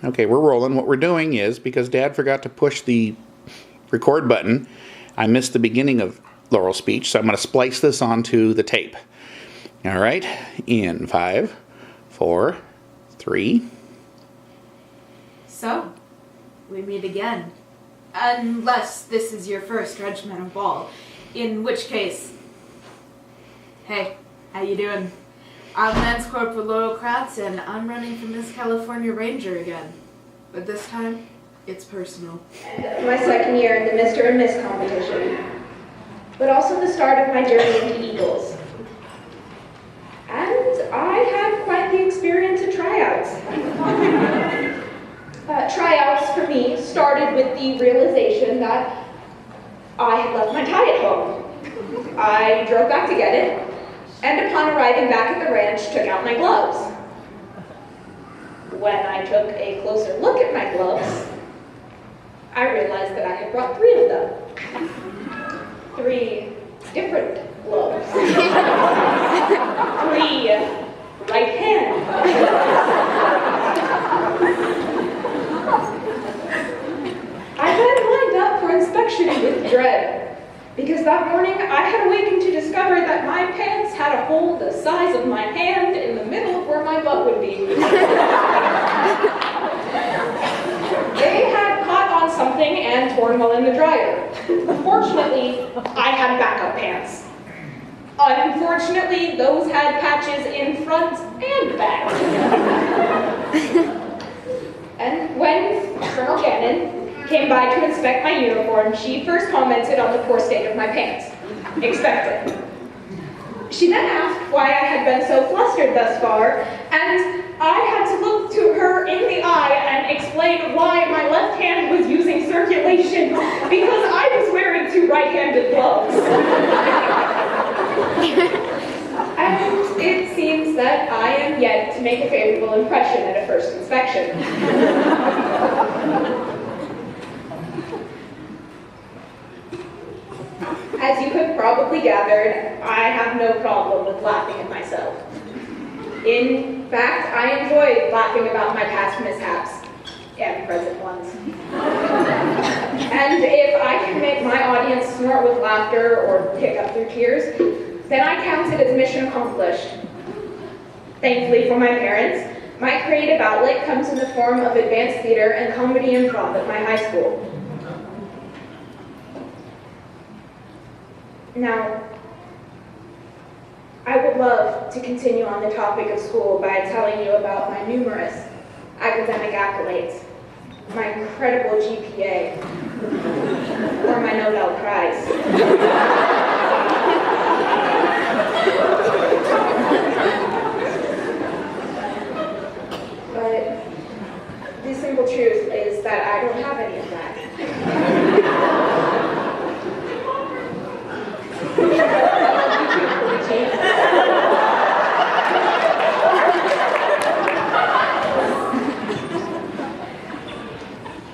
Okay, we're rolling. What we're doing is, because Dad forgot to push the record button, I missed the beginning of Laurel's speech, so I'm going to splice this onto the tape. All right, in 5, 4, 3. So, we meet again. Unless this is your first regimental ball, in which case, hey, how you doing? I'm Lance Corporal Laurel Kratz, and I'm running for Miss California Ranger again. But this time, it's personal. My second year in the Mr. and Miss competition, but also the start of my journey into Eagles. And I had quite the experience at tryouts. Tryouts for me started with the realization that I had left my tie at home. I drove back to get it, and upon arriving back at the ranch, took out my gloves. When I took a closer look at my gloves, I realized that I had brought 3 of them. 3 different gloves. 3 right hand. I then lined up for inspection with dread, because that morning I had awakened to discover that my pants had a hole the size of my hand in the middle of where my butt would be. They had caught on something and torn while in the dryer. Fortunately, I had backup pants. Unfortunately, those had patches in front and back. And when Colonel Gannon came by to inspect my uniform, she first commented on the poor state of my pants. Expected. She then asked why I had been so flustered thus far, and I had to look to her in the eye and explain why my left hand was using circulation because I was wearing 2 right-handed gloves. And it seems that I am yet to make a favorable impression at a first inspection. As you have probably gathered, I have no problem with laughing at myself. In fact, I enjoy laughing about my past mishaps, and present ones. And if I can make my audience snort with laughter or pick up through tears, then I count it as mission accomplished. Thankfully for my parents, my creative outlet comes in the form of advanced theater and comedy improv at my high school. Now, I would love to continue on the topic of school by telling you about my numerous academic accolades, my incredible GPA, or my Nobel Prize. But the simple truth is that I don't have any of that.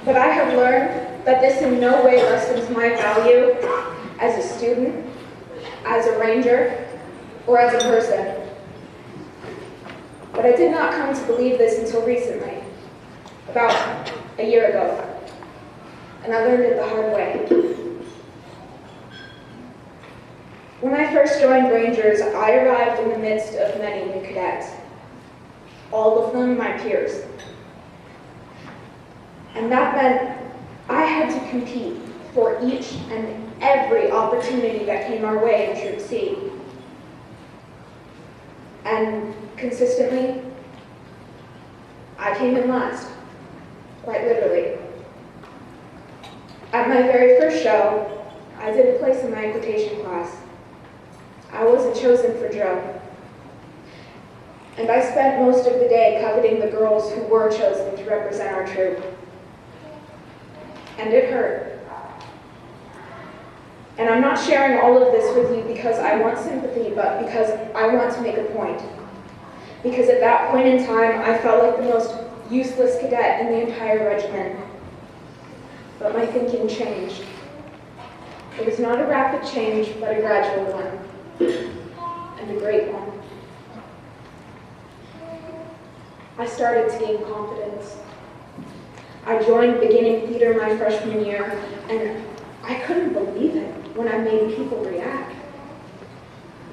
But I have learned that this in no way lessens my value as a student, as a ranger, or as a person. But I did not come to believe this until recently, about a year ago, and I learned it the hard way. When I first joined Rangers, I arrived in the midst of many new cadets, all of them my peers. And that meant I had to compete for each and every opportunity that came our way in Troop C. And consistently, I came in last, quite literally. At my very first show, I did a place in my equitation class. I wasn't chosen for drill. And I spent most of the day coveting the girls who were chosen to represent our troop. And it hurt. And I'm not sharing all of this with you because I want sympathy, but because I want to make a point. Because at that point in time, I felt like the most useless cadet in the entire regiment. But my thinking changed. It was not a rapid change, but a gradual one. And a great one. I started to gain confidence. I joined beginning theater my freshman year, and I couldn't believe it when I made people react.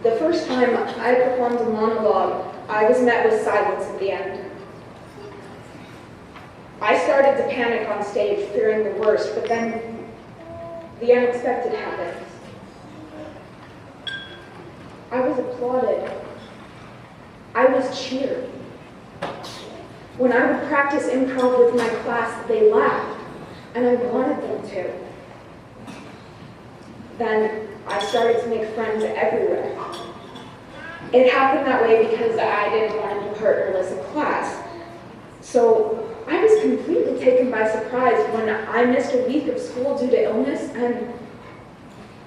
The first time I performed a monologue, I was met with silence at the end. I started to panic on stage, fearing the worst, but then the unexpected happened. I was applauded. I was cheered. When I would practice improv with my class, they laughed, and I wanted them to. Then I started to make friends everywhere. It happened that way because I didn't want to be partnerless in class. So I was completely taken by surprise when I missed a week of school due to illness, and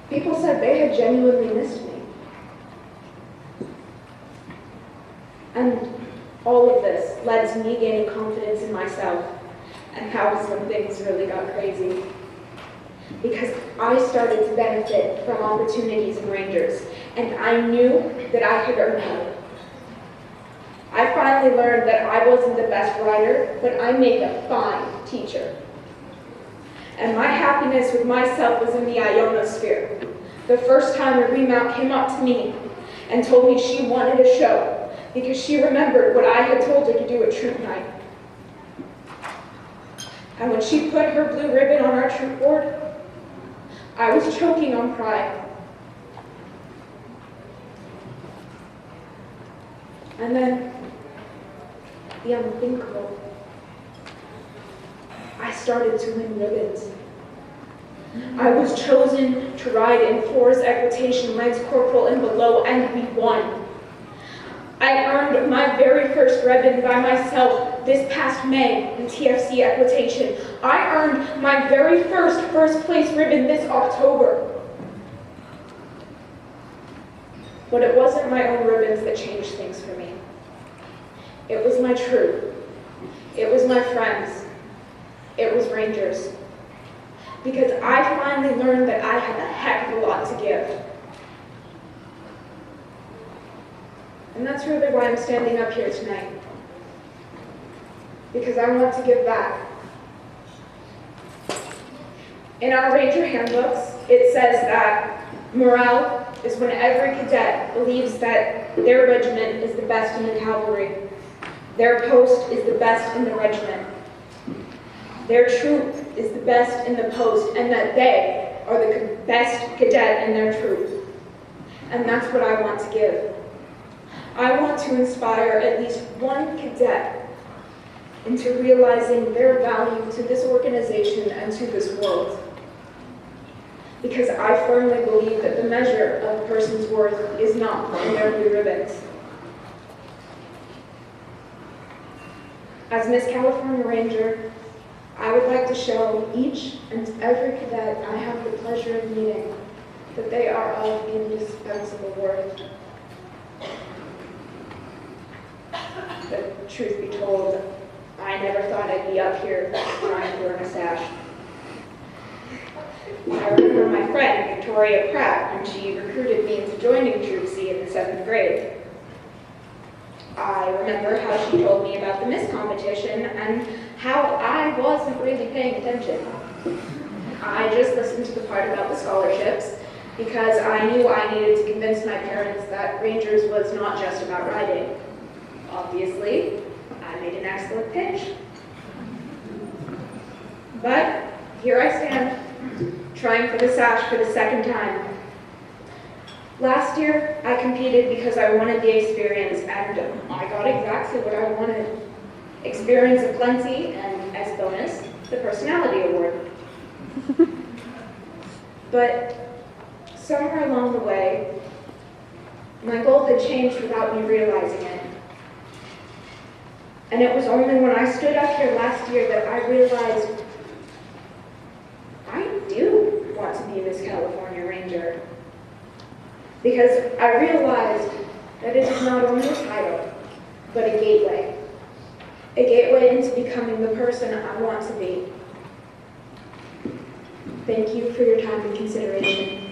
people said they had genuinely missed me. And all of this led to me gaining confidence in myself, and that was when things really got crazy. Because I started to benefit from opportunities in Rangers, and I knew that I could earn them. I finally learned that I wasn't the best writer, but I made a fine teacher. And my happiness with myself was in the ionosphere. The first time a remount came up to me and told me she wanted a show because she remembered what I had told her to do at troop night. And when she put her blue ribbon on our troop board, I was choking on pride. And then, the unthinkable. I started to win ribbons. I was chosen to ride in Force Equitation, Lance Corporal and below, and we won. I earned my very first ribbon by myself this past May in TFC Equitation. I earned my very first place ribbon this October. But it wasn't my own ribbons that changed things for me. It was my troop. It was my friends. It was Rangers. Because I finally learned that I had a heck of a lot to give. And that's really why I'm standing up here tonight. Because I want to give back. In our Ranger handbooks, it says that morale is when every cadet believes that their regiment is the best in the cavalry, their post is the best in the regiment, their troop is the best in the post, and that they are the best cadet in their troop. And that's what I want to give. I want to inspire at least one cadet into realizing their value to this organization and to this world. Because I firmly believe that the measure of a person's worth is not in their blue ribbons. As Miss California Ranger, I would like to show each and every cadet I have the pleasure of meeting that they are of indispensable worth. But truth be told, I never thought I'd be up here trying to earn a sash. I remember my friend, Victoria Pratt, when she recruited me into joining Troop C in the 7th grade. I remember how she told me about the Miss competition and how I wasn't really paying attention. I just listened to the part about the scholarships because I knew I needed to convince my parents that Rangers was not just about riding. Obviously, I made an excellent pitch. But here I stand, trying for the sash for the second time. Last year, I competed because I wanted the experience, and I got exactly what I wanted. Experience aplenty, and as bonus, the personality award. But somewhere along the way, my goal had changed without me realizing it. And it was only when I stood up here last year that I realized I do want to be Miss California Ranger. Because I realized that it is not only a title, but a gateway. A gateway into becoming the person I want to be. Thank you for your time and consideration.